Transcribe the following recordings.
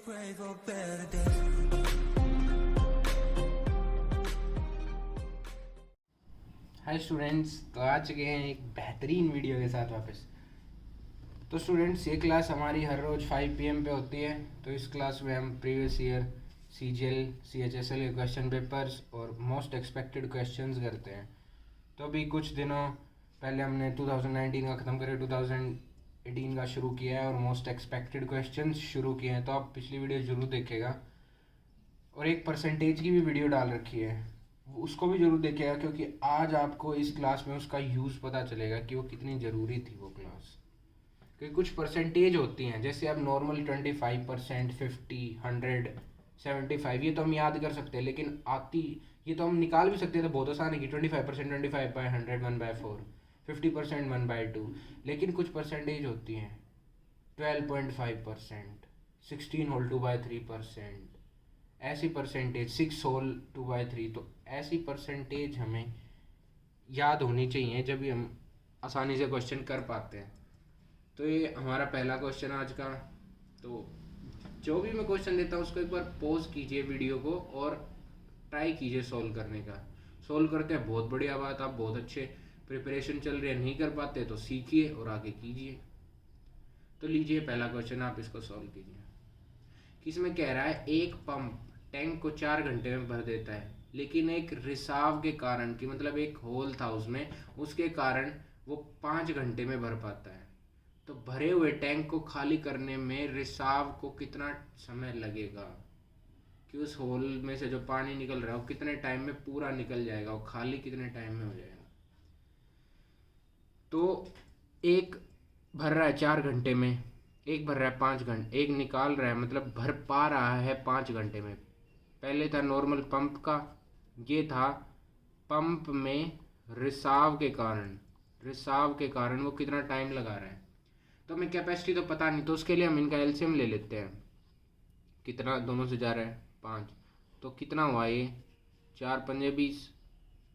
pray for better days. Hi students, तो आ चुके हैं एक बेहतरीन वीडियो के साथ वापस। तो स्टूडेंट्स, ये क्लास हमारी हर रोज़ 5 PM पे होती है। तो इस क्लास में हम प्रीवियस ईयर CGL CHSL के क्वेश्चन पेपर्स और मोस्ट एक्सपेक्टेड क्वेश्चंस करते हैं। तो अभी कुछ दिनों पहले हमने 2019 का ख़त्म करके 2018 का शुरू किया है और मोस्ट एक्सपेक्टेड क्वेश्चंस शुरू किए हैं। तो आप पिछली वीडियो ज़रूर देखेगा और एक परसेंटेज की भी वीडियो डाल रखी है, उसको भी ज़रूर देखिएगा, क्योंकि आज आपको इस क्लास में उसका यूज़ पता चलेगा कि वो कितनी ज़रूरी थी वो क्लास। क्योंकि कुछ परसेंटेज होती हैं, जैसे अब नॉर्मल 25%, 50, 100, 75, ये तो हम याद कर सकते हैं, लेकिन आती ये तो हम निकाल भी सकते थे, बहुत आसान है कि 25%, 25/100, 1/4, 50% 1/2। लेकिन कुछ परसेंटेज होती हैं 12.5%, 16 होल 2/3%, ऐसी परसेंटेज 6 होल 2/3। तो ऐसी परसेंटेज हमें याद होनी चाहिए जब भी हम आसानी से क्वेश्चन कर पाते हैं। तो ये हमारा पहला क्वेश्चन आज का। तो जो भी मैं क्वेश्चन देता हूँ उसको एक बार पॉज कीजिए वीडियो को और ट्राई कीजिए सॉल्व करने का। सॉल्व करते हैं बहुत बढ़िया बात, आप बहुत अच्छे प्रिपरेशन चल रही है, नहीं कर पाते तो सीखिए और आगे कीजिए। तो लीजिए पहला क्वेश्चन, आप इसको सॉल्व कीजिए। किसमें कह रहा है एक पंप टैंक को 4 घंटे में भर देता है, लेकिन एक रिसाव के कारण, कि मतलब एक होल था उसमें, उसके कारण वो 5 घंटे में भर पाता है। तो भरे हुए टैंक को खाली करने में रिसाव को कितना समय लगेगा, कि उस होल में से जो पानी निकल रहा है वो कितने टाइम में पूरा निकल जाएगा, वो खाली कितने टाइम में हो जाएगा। तो एक भर रहा है 4 घंटे में, एक भर रहा है 5 घंटे, एक निकाल रहा है, मतलब भर पा रहा है 5 घंटे में। पहले था नॉर्मल पंप का, ये था पंप में रिसाव के कारण वो कितना टाइम लगा रहा है। तो हमें कैपेसिटी तो पता नहीं, तो उसके लिए हम इनका एलसीएम ले लेते हैं। कितना दोनों से जा रहा है 5, तो कितना हुआ ये 4×5 = 20,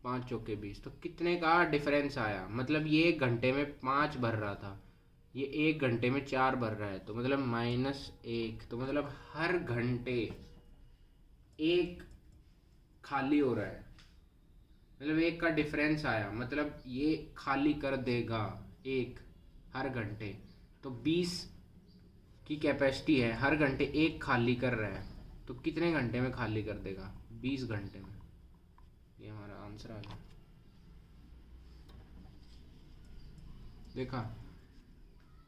5×4 = 20। तो कितने का डिफरेंस आया, मतलब ये 1 घंटे में 5 भर रहा था, ये 1 घंटे में 4 भर रहा है, तो मतलब -1। तो मतलब हर घंटे एक खाली हो रहा है, मतलब एक का डिफरेंस आया, मतलब ये खाली कर देगा एक हर घंटे। तो 20 की कैपेसिटी है, हर घंटे एक खाली कर रहा है, तो कितने घंटे में खाली कर देगा, 20 घंटे में। ये हमारा आंसर आ गया। देखा,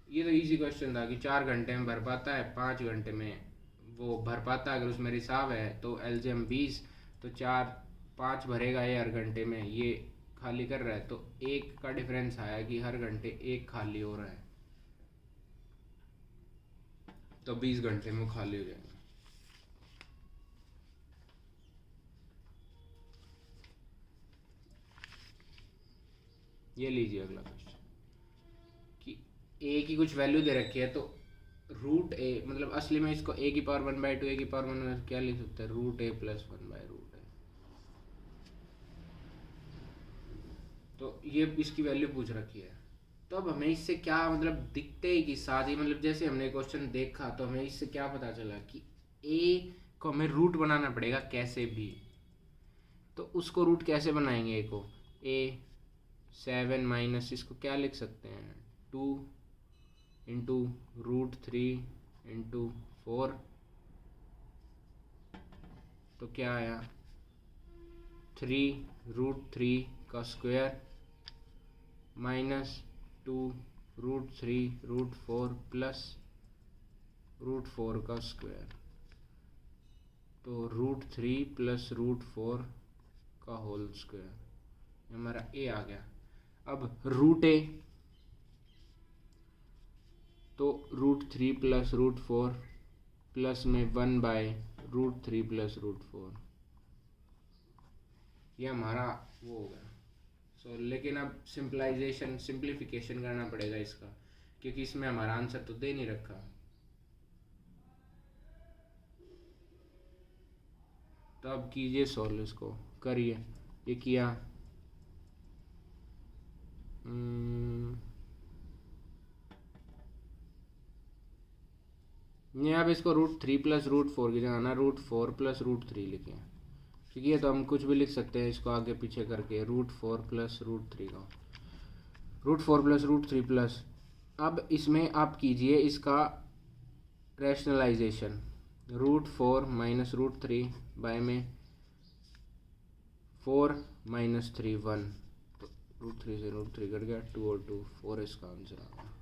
ये तो इजी क्वेश्चन था कि 4 घंटे में भर पाता है, 5 घंटे में वो भर पाता है। अगर उसमें रिसाव है तो एलजीएम 20, तो 4 5 भरेगा ये हर घंटे में, ये खाली कर रहा है, तो एक का डिफरेंस आया कि हर घंटे एक खाली हो रहा है, तो 20 घंटे में वो खाली हो जाएगा। ये लीजिए अगला क्वेश्चन, कि ए की कुछ वैल्यू दे रखी है, तो √a, मतलब असली में इसको a⁻1/2, a⁻1 क्या लिख सकते हैं, √a + 1/√a। तो ये इसकी वैल्यू पूछ रखी है। तो अब हमें इससे क्या मतलब दिखते ही कि साथ ही, मतलब जैसे हमने क्वेश्चन देखा तो हमें इससे क्या पता चला कि a को हमें रूट बनाना पड़ेगा कैसे भी। तो उसको रूट कैसे बनाएंगे, a को a7 - इसको क्या लिख सकते हैं, 2 × √3 × 4। तो क्या आया, 3√3 का स्क्वायर -2 √3 √4 प्लस √4 का स्क्वायर। तो √3 + √4 का होल स्क्वायर, हमारा ए आ गया। अब √a, तो √3 + √4 प्लस में 1/√3 + √4, ये हमारा वो हो गया। लेकिन अब सिंप्लीफिकेशन करना पड़ेगा इसका, क्योंकि इसमें हमारा आंसर तो दे नहीं रखा। तो अब कीजिए सॉल्व, इसको करिए। ये किया, ये आप इसको √3 + √4 की जगह ना √4 + √3 लिखें, क्योंकि ये तो हम कुछ भी लिख सकते हैं इसको आगे पीछे करके, √4 + √3 का √4 + √3 प्लस। अब इसमें आप कीजिए इसका रैशनलाइजेशन, √4 - √3 बाय में 4 - 3 1, तो √3 से √3 कट गया, 2 और 2 4 इसका आंसर आ गया।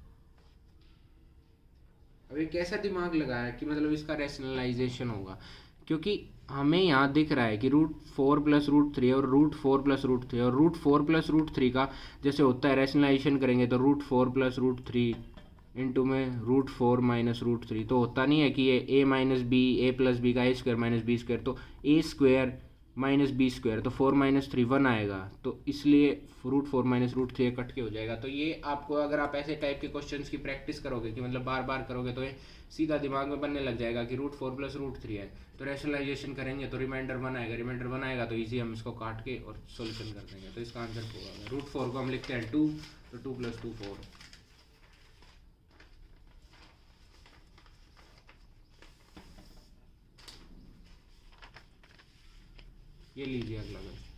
अब ये कैसा दिमाग लगाया कि मतलब इसका रैशनलाइजेशन होगा, क्योंकि हमें यहाँ दिख रहा है कि √4 + √3 और √4 + √3 और √4 + √3 का जैसे होता है रैशनलाइजेशन करेंगे तो √4 + √3 इंटू में √4 - √3, तो होता नहीं है कि ये a - b a + b का a² - b², तो a² - b², तो 4 - 3 1 आएगा, तो इसलिए √4 - √3 कट के हो जाएगा। तो ये आपको अगर आप ऐसे टाइप के क्वेश्चंस की प्रैक्टिस करोगे कि मतलब बार बार करोगे तो ये सीधा दिमाग में बनने लग जाएगा कि √4 + √3 है, तो रैशनलाइजेशन करेंगे तो रिमाइंडर 1 आएगा, रिमाइंडर 1 आएगा तो ईजी हम इसको काट के और सोल्यूशन कर देंगे। तो इसका आंसर होगा √4 को हम लिखते हैं 2, तो 2 + 2 4। ये लीजिए अगला क्वेश्चन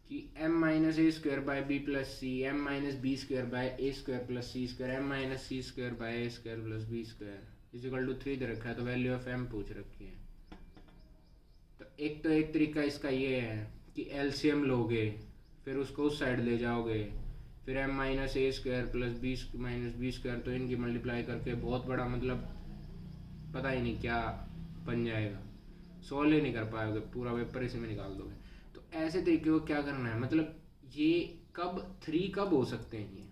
कि m - a² by b + c, m - b² by a² + c², m - c² by a² + b² = 3 दे रखा है, तो वैल्यू ऑफ m पूछ रखी है। तो एक तरीका इसका ये है कि एलसीएम लोगे, फिर उसको उस साइड ले जाओगे, फिर m - a² + b - b², तो इनकी मल्टीप्लाई करके बहुत बड़ा मतलब पता ही नहीं क्या बन जाएगा, सॉल्व ही नहीं कर पाओगे, पूरा पेपर इसी में निकाल दोगे। तो ऐसे तरीके को क्या करना है, मतलब ये कब 3 कब हो सकते हैं ये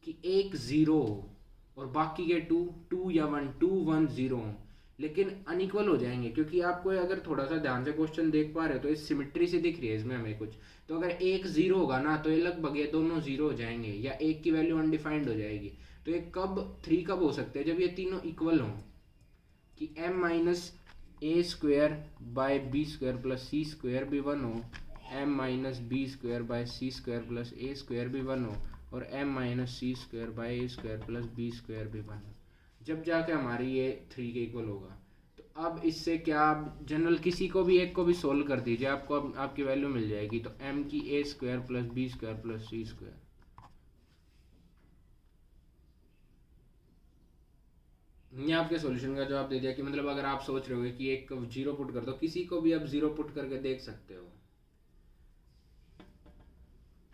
कि एक 0 हो और बाकी के 2 या 1 2 1 0 हो, लेकिन अनइक्वल हो जाएंगे, क्योंकि आपको अगर थोड़ा सा ध्यान से क्वेश्चन देख पा रहे हो तो इस सिमेट्री से दिख रही है इसमें हमें कुछ, तो अगर एक 0 होगा ना तो ये लगभग ये दोनों 0 हो जाएंगे, या एक की वैल्यू अनडिफाइंड हो जाएगी। तो ये कब 3 कब हो सकते हैं, जब ये तीनों इक्वल हों, कि m - a² by b² + c² भी 1 हो, m - b² by c² + a² भी 1 हो, और m - c² by a² + b² भी 1 हो, जब जाके हमारी ये 3 के इक्वल होगा। तो अब इससे क्या, आप जनरल किसी को भी एक को भी सोल्व कर दीजिए, आपको अब आपकी वैल्यू मिल जाएगी। तो m की a² + b² + c², ये आपके सॉल्यूशन का जवाब दे दिया कि मतलब अगर आप सोच रहे हो कि एक 0 पुट कर दो, किसी को भी आप 0 पुट करके देख सकते हो।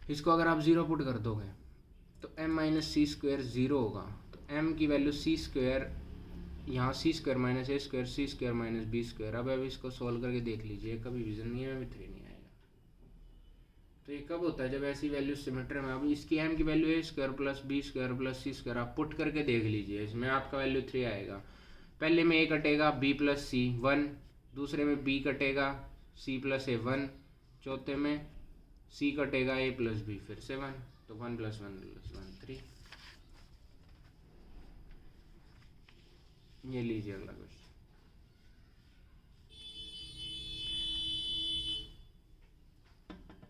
इसको अगर आप 0 पुट कर दोगे तो m - c² 0 होगा, तो m की वैल्यू c², यहाँ c² - a² c² - b²। अब इसको सोल्व करके देख लीजिए, कभी भी नहीं है, 3 नहीं आएगा। तो ये कब होता है, जब ऐसी वैल्यू सिमेट्री में। अब इसकी m की वैल्यू a² + b² + c² आप पुट करके देख लीजिए, इसमें आपका वैल्यू 3 आएगा। पहले में a कटेगा b + c 1, दूसरे में b कटेगा c + a 1, चौथे में c कटेगा a + b फिर से 1, तो 1 + 1 + 1 3। ये लीजिए अगला क्वेश्चन।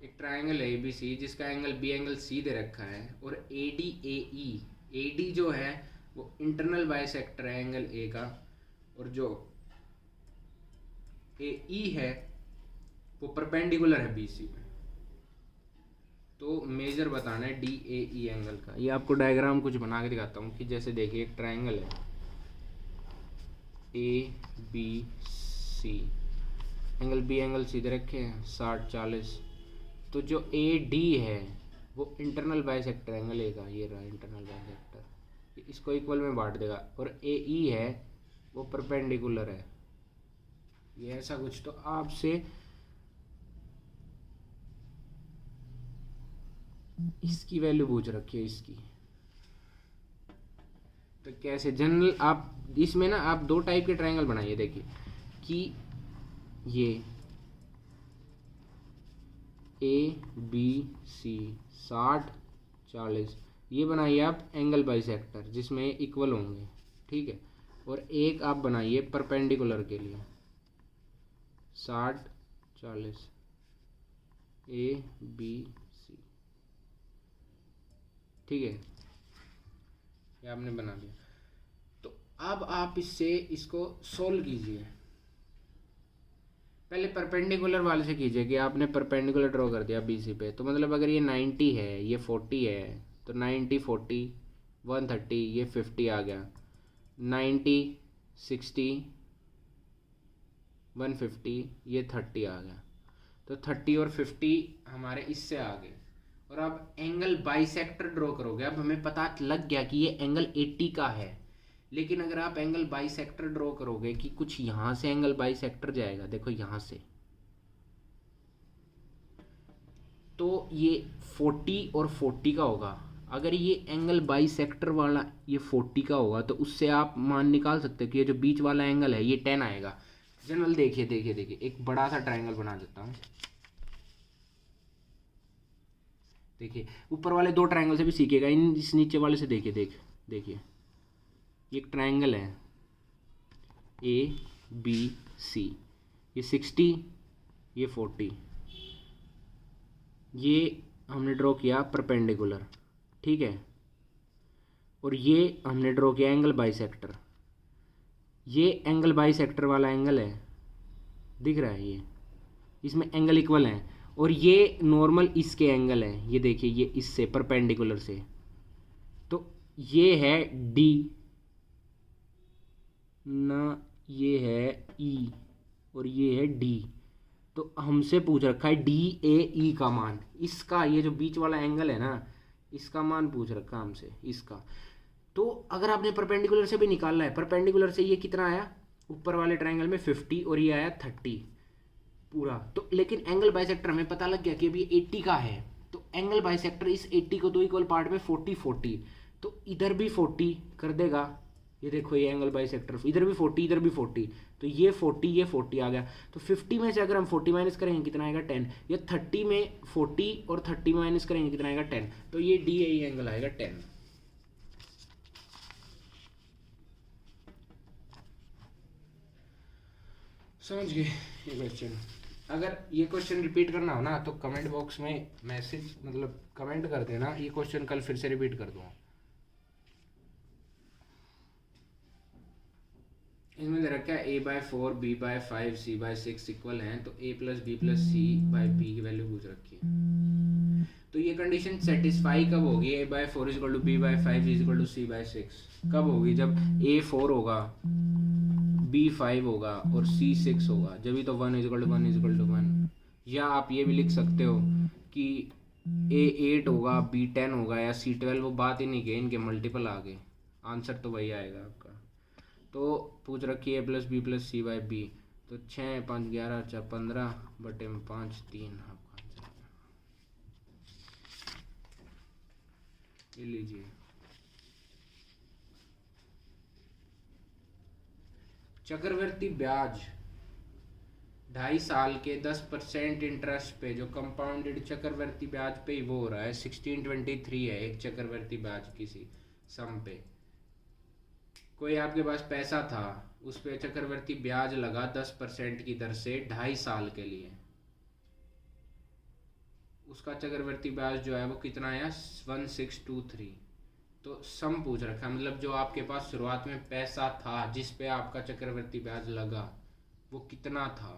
एक ट्रायंगल है ABC जिसका एंगल B एंगल C दे रखा है, और AD जो है वो इंटरनल बाइसेक्टर है एंगल A का, और जो AE है वो परपेंडिकुलर है BC में। तो मेजर बताना है DAE एंगल का। ये आपको डायग्राम कुछ बना के दिखाता हूँ कि जैसे देखिए एक ट्रायंगल है ABC, angle B angle C दे रखे हैं 60 40, तो जो AD है वो इंटरनल बाइसेक्टर एंगल A का, ये रहा इंटरनल बाइसेक्टर, इसको इक्वल में बांट देगा, और AE है वो परपेंडिकुलर है, ये ऐसा कुछ। तो आपसे इसकी वैल्यू पूछ रखी है इसकी, तो कैसे जनरल आप इसमें ना आप 2 टाइप के ट्रायंगल बनाइए। देखिए कि ये ABC 60 40 ये बनाइए आप एंगल बाइसेक्टर जिसमें इक्वल होंगे, ठीक है। और एक आप बनाइए परपेंडिकुलर के लिए 60 40, ए बी सी, ठीक है, ये आपने बना लिया। तो अब आप इससे इसको सोल्व कीजिए। पहले परपेंडिकुलर वाले से कीजिए कि आपने परपेंडिकुलर ड्रॉ कर दिया बी सी पे, तो मतलब अगर ये 90 है, ये 40 है, तो 90 40 130, ये 50 आ गया, 90 60 150, ये 30 आ गया। तो 30 और 50 हमारे इससे आ गए। और अब एंगल बाइसेक्टर ड्रॉ करोगे। अब हमें पता लग गया कि ये एंगल 80 का है, लेकिन अगर आप एंगल बाइसेक्टर ड्रॉ करोगे कि कुछ यहाँ से एंगल बाइसेक्टर जाएगा, देखो यहाँ से, तो ये 40 और 40 का होगा। अगर ये एंगल बाइसेक्टर वाला ये 40 का होगा, तो उससे आप मान निकाल सकते हो कि ये जो बीच वाला एंगल है ये 10 आएगा। जनरल देखिए देखिए देखिए, एक बड़ा सा ट्रायंगल बना देता हूँ। देखिए ऊपर वाले दो ट्रायंगल से भी सीखेगा, इन इस नीचे वाले से देखिए, देखिए ये एक ट्रायंगल है ए बी सी, ये 60 ये 40, ये हमने ड्रॉ किया परपेंडिकुलर, ठीक है। और ये हमने ड्रॉ किया एंगल बाइसेक्टर। ये एंगल बाइसेक्टर वाला एंगल है, दिख रहा है, ये इसमें एंगल इक्वल हैं। और ये नॉर्मल इसके एंगल हैं, ये देखिए, ये इससे परपेंडिकुलर से, तो ये है डी ना, ये है ई और ये है डी। तो हमसे पूछ रखा है डी ए ई का मान, इसका ये जो बीच वाला एंगल है ना, इसका मान पूछ रखा है हमसे, इसका। तो अगर आपने परपेंडिकुलर से भी निकालना है, परपेंडिकुलर से ये कितना आया ऊपर वाले ट्रायंगल में 50 और ये आया 30 पूरा। तो लेकिन एंगल बाइसेक्टर हमें पता लग गया कि अभी 80 का है, तो एंगल बाइसेक्टर इस 80 को दो इक्वल पार्ट में 40 40, तो इधर भी 40 कर देगा। ये देखो ये एंगल बाइसेक्टर, इधर भी 40 इधर भी 40, तो ये 40 ये 40 आ गया। तो 50 में से अगर हम 40 माइनस करेंगे कितना आएगा 10, या 30 में 40 और 30 में माइनस करेंगे कितना आएगा 10, तो ये डी ए एंगल आएगा 10। समझ गए ये क्वेश्चन। अगर ये क्वेश्चन रिपीट करना हो ना, तो कमेंट बॉक्स में मैसेज मतलब कमेंट कर देना, ये क्वेश्चन कल फिर से रिपीट कर दूंगा। इसमें दे रखा है a/4 b/5 c/6 इक्वल हैं, तो a + b + c/b की वैल्यू पूछ रखी है। तो ये कंडीशन सेटिस्फाई कब होगी, a/4 = b/5 = c/6 कब होगी, जब a4 होगा, b5 होगा और c6 होगा, जब भी तो 1 = 1 = 1। या आप ये भी लिख सकते हो कि a8 होगा, b10 होगा या c12, वो बात ही नहीं कि इनके मल्टीपल आ गए, आंसर तो वही आएगा आपका। तो पूछ रखी है a + b + c/b, तो 6 5 11 4 15 बटे में 5 3 आपका आंसर आएगा। ये लीजिए, चक्रवर्ती ब्याज 2.5 साल के 10% इंटरेस्ट पे, जो कंपाउंडेड चक्रवर्ती ब्याज पे ही वो हो रहा है, 1623 है एक चक्रवर्ती ब्याज किसी सम पे। कोई आपके पास पैसा था, उस पे चक्रवर्ती ब्याज लगा 10% की दर से 2.5 साल के लिए, उसका चक्रवर्ती ब्याज जो है वो कितना आया 1623। तो सम पूछ रखा है, मतलब जो आपके पास शुरुआत में पैसा था जिस पे आपका चक्रवर्ती ब्याज लगा वो कितना था,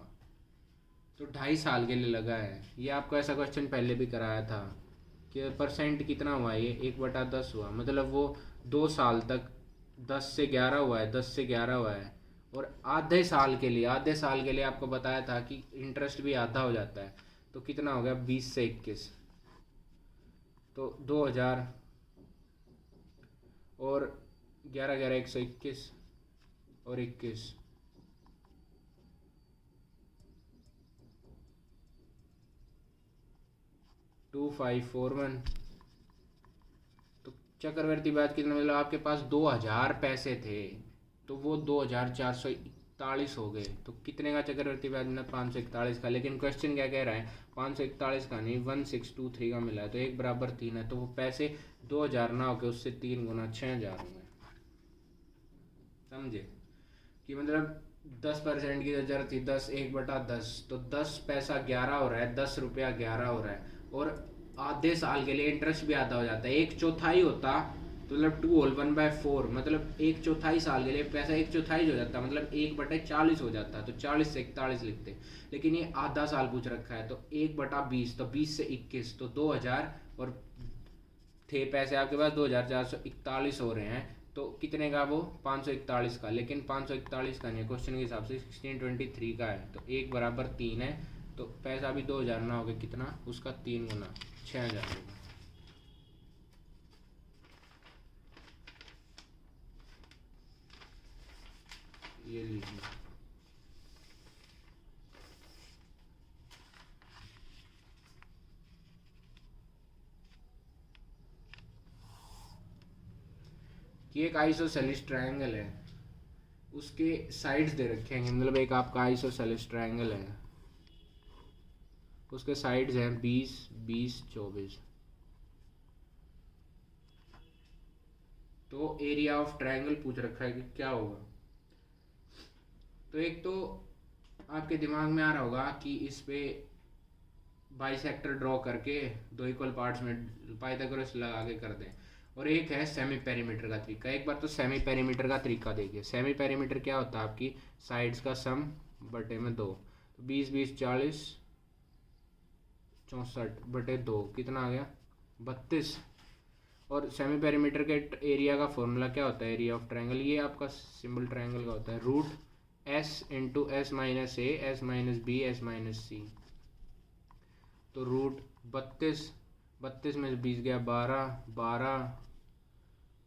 तो 2.5 साल के लिए लगा है। ये आपको ऐसा क्वेश्चन पहले भी कराया था कि परसेंट कितना हुआ, ये 1/10 हुआ, मतलब वो 2 साल तक 10 से 11 हुआ है, 10 से 11 हुआ है। और आधे साल के लिए आपको बताया था कि इंटरेस्ट भी आधा हो जाता है, तो कितना हो गया 20 से 21, तो 2000 और 11 11 121 और 21, टू 541। तो चक्रवर्ती ब्याज कितना, मतलब आपके पास 2000 पैसे थे तो वो 2441 हो गए, तो कितने का चक्रवर्ती ब्याज मिला 541 का। लेकिन क्वेश्चन क्या कह रहा है 541 का नहीं 1623 का मिला है, तो 1 = 3 है, तो वो पैसे 2000 ना होके उससे 3 गुना 6000 होंगे। समझे कि मतलब 10% की जो जरूरत थी 10 1/10, तो 10 पैसा 11 हो रहा है, 10 रुपया 11 हो रहा है। और आधे साल के लिए इंटरेस्ट भी आधा हो जाता है, 1/4 होता तो मतलब 2 1/4, मतलब 1/4 साल के लिए पैसा 1/4 हो जाता, मतलब 1/40 हो जाता, तो 40 से 41 लिखते। लेकिन ये आधा साल पूछ रखा है, तो 1/20, तो 20 से 21, तो 2000, और थे पैसे आपके पास 2441 हो रहे हैं, तो कितने का वो 541 का, लेकिन 541 का नहीं, क्वेश्चन के हिसाब से 1623 का है, तो 1 = 3 है, तो पैसा भी 2000 ना होगा, कितना उसका 3 गुना 6000 होगा। ये लीजिए। ये एक आइसोसेलेस ट्रायंगल है, उसके साइड्स दे रखे हैं, मतलब एक आपका आइसोसेलेस ट्रायंगल है, उसके साइड्स हैं 20 20 24। तो एरिया ऑफ ट्रायंगल पूछ रखा है कि क्या होगा। तो एक तो आपके दिमाग में आ रहा होगा कि इस पे बाइसेक्टर ड्रॉ करके 2 इक्वल पार्ट्स में पाइथागोरस लगा के कर दें, और एक है सेमी पेरीमीटर का तरीका। एक बार तो सेमी पेरीमीटर का तरीका देखिए। सेमी पेरीमीटर क्या होता है, आपकी साइड्स का सम बटे में 2, तो 20 20 40 64 बटे 2 कितना आ गया 32। और सेमी पेरीमीटर के एरिया का फॉर्मूला क्या होता है, एरिया ऑफ ट्रायंगल, ये आपका सिंबल ट्रायंगल का होता है √S × S - A S - B S - C। तो रूट 32, 32 में से 20 गया 12 12,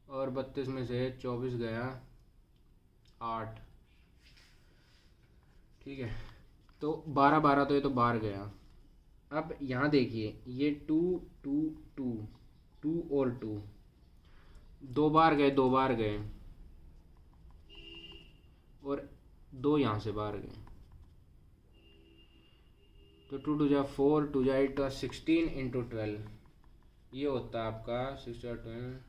और 32 में से 24 गया 8, ठीक है। तो 12 12, तो ये तो बाहर गया। अब यहाँ देखिए, ये 2 2 2 2 और 2 2 बार गए, 2 बार गए, और 2 यहाँ से बाहर गए, तो 2 2 जा 4, 2 जा 8, 16 × 12, ये होता है आपका 6 12।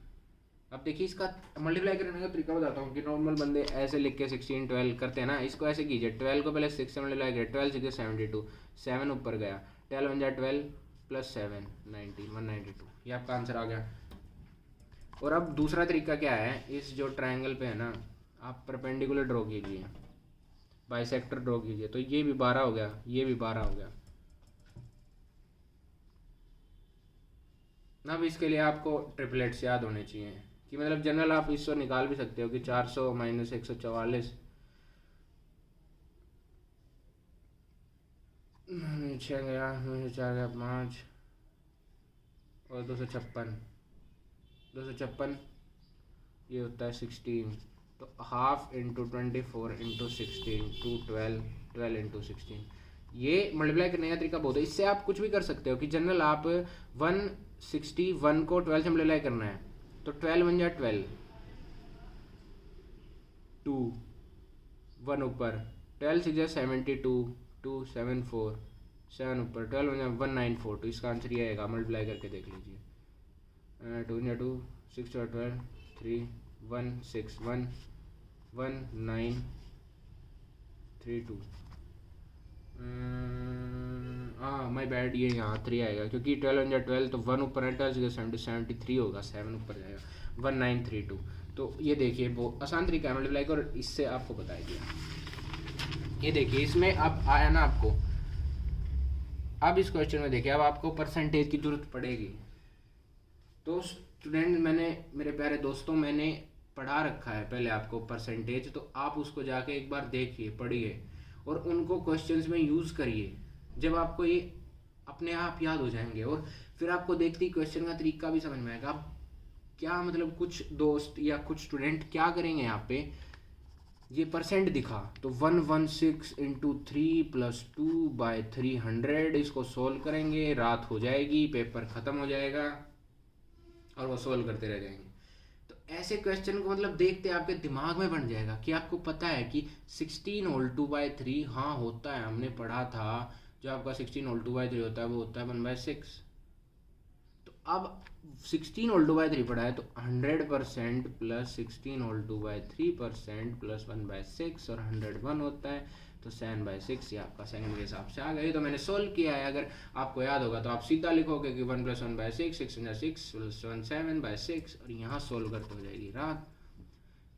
अब देखिए इसका मल्टीप्लाई करने का तरीका बताता हूँ कि नॉर्मल बंदे ऐसे लिख के 16 12 करते हैं ना, इसको ऐसे कीजिए। 12 को पहले 6 से मल्टीप्लाई करिए, 12 6 72, 7 ऊपर गया, 12 1 जा 12 + 7 90 192, ये आपका आंसर आ गया। और अब दूसरा तरीका क्या है, इस जो ट्रायंगल पे है ना, आप परपेंडिकुलर ड्रॉ कीजिए, बाइसेक्टर ड्रॉ कीजिए, तो ये भी 12 हो गया, ये भी 12 हो गया। अब इसके लिए आपको ट्रिपलेट्स याद होने चाहिए, कि मतलब जनरल आप इसको निकाल भी सकते हो कि 400 - 144 6 गया, 4 गया 5, और 256 ये होता है 16, तो ½ × 24 × 16 212 12 × 16। ये मल्टीप्लाई करने का तरीका बहुत है, इससे आप कुछ भी कर सकते हो कि जनरल आप 161 को 12 से मल्टीप्लाई करना है, तो 12 1 जा 12, 2 1 ऊपर, 12 6 जा 72 2 7 4 7 ऊपर, 12 1 जा 194, तो इसका आंसर ये आएगा। मल्टीप्लाई करके देख लीजिए, 2 जा 2 6 जा 12 3 1 6 1 1 9 3 2, माई बैड, ये यहाँ 3 आएगा, क्योंकि 12 1 जा 12, तो 1 ऊपर है, 12 6 73 होगा, 7 ऊपर जाएगा 1932। तो ये देखिए वो आसान तरीका है मल्टीप्लाई का, और इससे आपको बताया गया। ये देखिए इसमें अब आया ना आपको, अब इस क्वेश्चन में देखिए, अब आपको परसेंटेज की जरूरत पड़ेगी। तो स्टूडेंट, मेरे प्यारे दोस्तों, मैंने पढ़ा रखा है पहले आपको परसेंटेज, तो आप उसको जाके एक बार देखिए, पढ़िए, और उनको क्वेश्चंस में यूज़ करिए। जब आपको ये अपने आप याद हो जाएंगे, और फिर आपको देखते ही क्वेश्चन का तरीका भी समझ में आएगा। आप क्या मतलब, कुछ दोस्त या कुछ स्टूडेंट क्या करेंगे, यहाँ पे ये परसेंट दिखा तो 116 × 3 + 2/300, इसको सोल्व करेंगे, रात हो जाएगी, पेपर ख़त्म हो जाएगा, और वो सोल्व करते रह जाएंगे। तो ऐसे क्वेश्चन को मतलब देखते आपके दिमाग में बन जाएगा कि आपको पता है कि 16 होल 2/3 हाँ होता है, हमने पढ़ा था, जो आपका 16 होल 2/3 होता है वो होता है 1/6। तो अब 16 होल टू बाई 3 पढ़ा है तो 100% plus 16 whole two by 3% plus 1/6 और 101 होता है, तो 7/6 ये आपका सेकंड के हिसाब से आ गई। तो मैंने सोल्व किया है, अगर आपको याद होगा तो आप सीधा लिखोगे कि 1 + 1/6 6 × 6 + 1 7/6 और यहाँ सोल्व करते हो जाएगी रात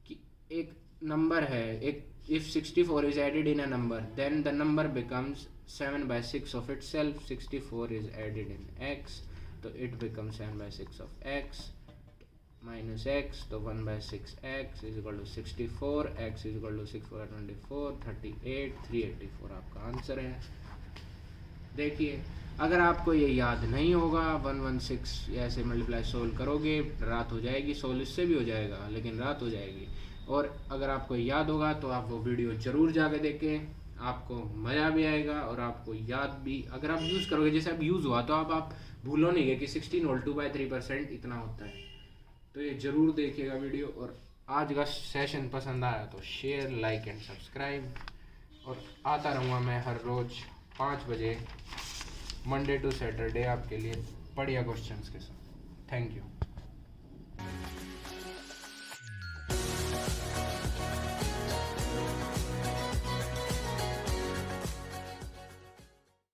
कि एक नंबर है, एक if 64 is added in a number then the number becomes 7/6 of itself. 64 is added in x तो it becomes 7/6 of x minus x तो 1/6 x is equal to 64, x is equal to 6 4 24 38 384 आपका answer है। देखिए अगर आपको ये याद नहीं होगा 116 ऐसे मल्टीप्लाई सोल्व करोगे रात हो जाएगी, सोल्व इससे भी हो जाएगा लेकिन रात हो जाएगी। और अगर आपको याद होगा तो आप वो वीडियो ज़रूर जाके देखें, आपको मज़ा भी आएगा और आपको याद भी, अगर आप यूज़ करोगे जैसे अब यूज़ हुआ तो आप भूलो नहीं कि 16 होल टू बाई 3% इतना होता है। तो ये ज़रूर देखिएगा वीडियो, और आज का सेशन पसंद आया तो शेयर लाइक एंड सब्सक्राइब, और आता रहूँगा मैं हर रोज़ 5 बजे मंडे टू सैटरडे आपके लिए बढ़िया क्वेश्चंस के साथ। Thank you.